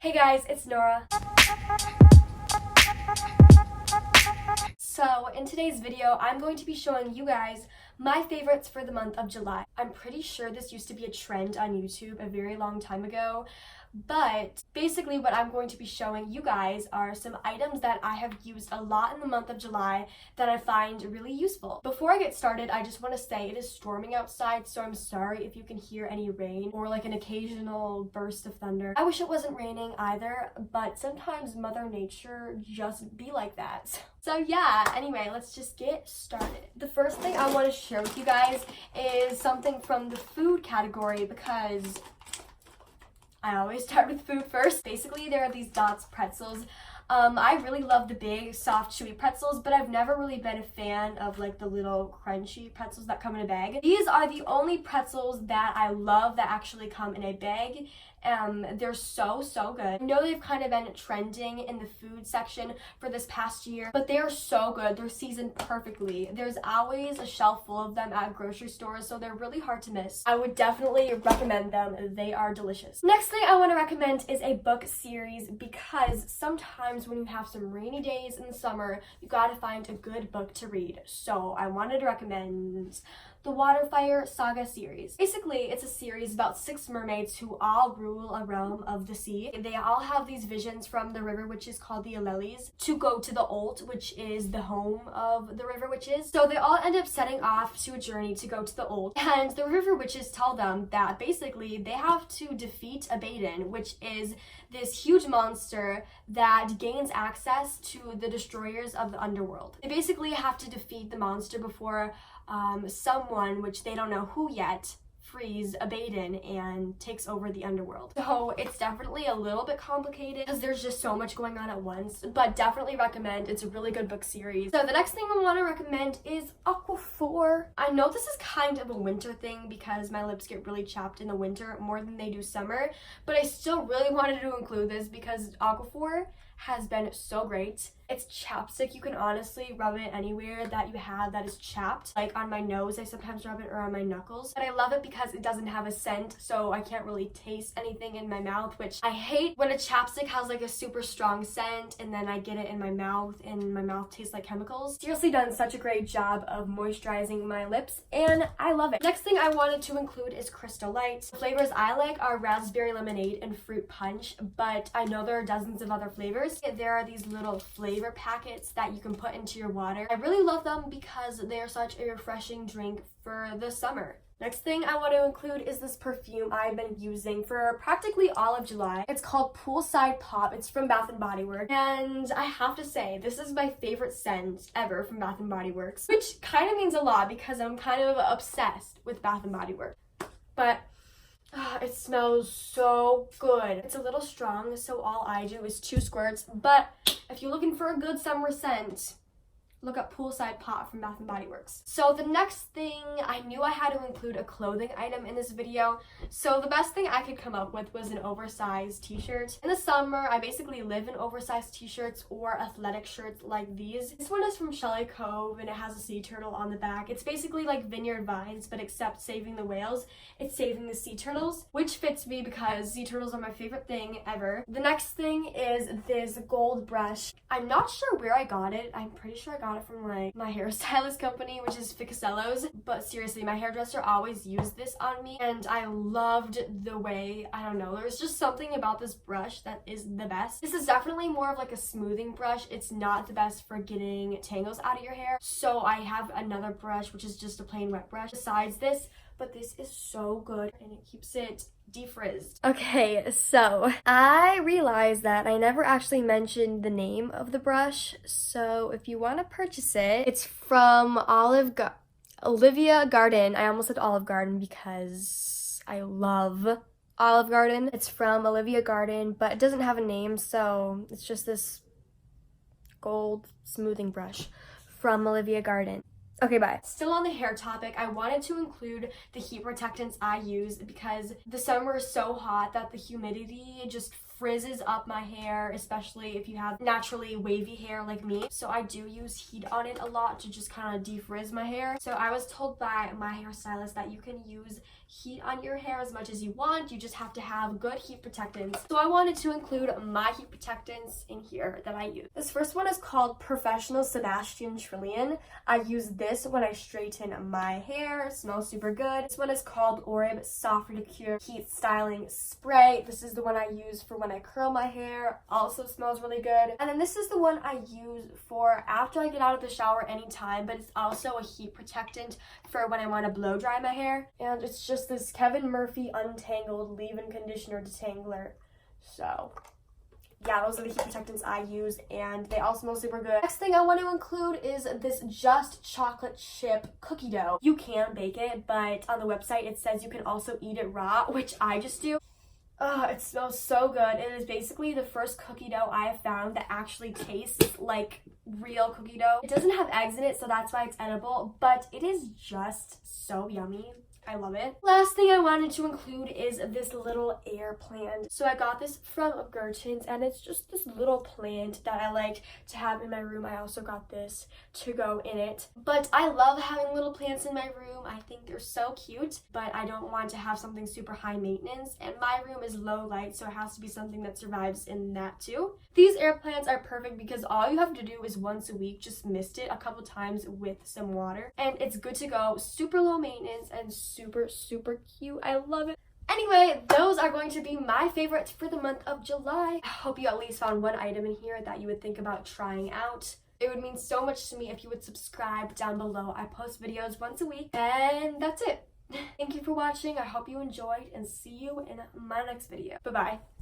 Hey guys, it's Nora. So in today's video, I'm going to be showing you guys my favorites for the month of July. I'm pretty sure this used to be a trend on YouTube a very long time ago, but basically what I'm going to be showing you guys are some items that I have used a lot in the month of July that I find really useful. Before I get started, I just want to say it is storming outside, so I'm sorry if you can hear any rain or like an occasional burst of thunder. I wish it wasn't raining either, but sometimes Mother Nature just be like that. So yeah, anyway, let's just get started. The first thing I want to share with you guys is something from the food category because I always start with food first. Basically, there are these Dots pretzels. I really love the big, soft, chewy pretzels, but I've never really been a fan of like the little crunchy pretzels that come in a bag. These are the only pretzels that I love that actually come in a bag. They're so good. I know they've kind of been trending in the food section for this past year, but they are so good. They're seasoned perfectly. There's always a shelf full of them at grocery stores, so they're really hard to miss. I would definitely recommend them. They are delicious. Next thing I want to recommend is a book series because sometimes when you have some rainy days in the summer, you gotta find a good book to read. So I wanted to recommend the Waterfire Saga series. Basically, it's a series about 6 mermaids who all rule a realm of the sea. They all have these visions from the river witches called the Aleles to go to the Olt, which is the home of the river witches. So they all end up setting off to a journey to go to the Olt. And the river witches tell them that basically they have to defeat Abaddon, which is this huge monster that gains access to the destroyers of the underworld. They basically have to defeat the monster before someone, which they don't know who yet, frees Abaddon and takes over the underworld. So it's definitely a little bit complicated because there's just so much going on at once, but definitely recommend. It's a really good book series. So the next thing I want to recommend is Aquaphor. I know this is kind of a winter thing because my lips get really chapped in the winter more than they do summer, but I still really wanted to include this because Aquaphor has been so great. It's chapstick. You can honestly rub it anywhere that you have that is chapped. Like on my nose, I sometimes rub it, or on my knuckles. But I love it because it doesn't have a scent, so I can't really taste anything in my mouth, which I hate when a chapstick has like a super strong scent and then I get it in my mouth and my mouth tastes like chemicals. Seriously done such a great job of moisturizing my lips and I love it. Next thing I wanted to include is Crystal Light. The flavors I like are raspberry lemonade and fruit punch, but I know there are dozens of other flavors. There are these little flavor packets that you can put into your water. I really love them because they are such a refreshing drink for the summer. Next thing I want to include is this perfume I've been using for practically all of July. It's called Poolside Pop. It's from Bath & Body Works. And I have to say, this is my favorite scent ever from Bath & Body Works, which kind of means a lot because I'm kind of obsessed with Bath & Body Works. But it smells so good. It's a little strong, so all I do is 2 squirts, but if you're looking for a good summer scent, look up Poolside Pop from Bath & Body Works. So the next thing, I knew I had to include a clothing item in this video, so the best thing I could come up with was an oversized t-shirt. In the summer, I basically live in oversized t-shirts or athletic shirts like these. This one is from Shelly Cove and it has a sea turtle on the back. It's basically like Vineyard Vines, but except saving the whales, it's saving the sea turtles, which fits me because sea turtles are my favorite thing ever. The next thing is this gold brush. I'm not sure where I got it. I'm pretty sure I got it from like my hairstylist company, which is Ficasellos, but seriously, my hairdresser always used this on me and I loved the way, I don't know, there's just something about this brush that is the best. This is definitely more of like a smoothing brush. It's not the best for getting tangles out of your hair, so I have another brush which is just a plain wet brush besides this, but this is so good and it keeps it defrizzed. Okay, so I realized that I never actually mentioned the name of the brush, so if you want to purchase it, it's from Olivia Garden. I almost said Olive Garden because I love Olive Garden. It's from Olivia Garden, but it doesn't have a name, so it's just this gold smoothing brush from Olivia Garden. Okay, bye. Still on the hair topic, I wanted to include the heat protectants I use because the summer is so hot that the humidity just frizzes up my hair, especially if you have naturally wavy hair like me. So I do use heat on it a lot to just kind of defrizz my hair. So I was told by my hairstylist that you can use heat on your hair as much as you want. You just have to have good heat protectants. So I wanted to include my heat protectants in here that I use. This first one is called Professional Sebastian Trillion. I use this when I straighten my hair. It smells super good. This one is called Orib Soft Cure Heat Styling Spray. This is the one I use for when I curl my hair. Also smells really good. And then this is the one I use for after I get out of the shower anytime, but it's also a heat protectant for when I want to blow dry my hair. And it's just this Kevin Murphy Untangled Leave-In Conditioner Detangler. So yeah, those are the heat protectants I use, and they all smell super good. Next thing I want to include is this Just Chocolate Chip cookie dough. You can bake it, but on the website it says you can also eat it raw, which I just do. It smells so good. It is basically the first cookie dough I have found that actually tastes like real cookie dough. It doesn't have eggs in it, so that's why it's edible, but it is just so yummy. I love it. Last thing I wanted to include is this little air plant. So I got this from Gertens, and it's just this little plant that I like to have in my room. I also got this to go in it. But I love having little plants in my room. I think they're so cute, but I don't want to have something super high maintenance, and my room is low light, so it has to be something that survives in that too. These air plants are perfect because all you have to do is once a week just mist it a couple times with some water, and it's good to go. Super low maintenance and super cute. I love it. Anyway, those are going to be my favorites for the month of July. I hope you at least found one item in here that you would think about trying out. It would mean so much to me if you would subscribe down below. I post videos once a week, and that's it. Thank you for watching. I hope you enjoyed, and see you in my next video. Bye-bye.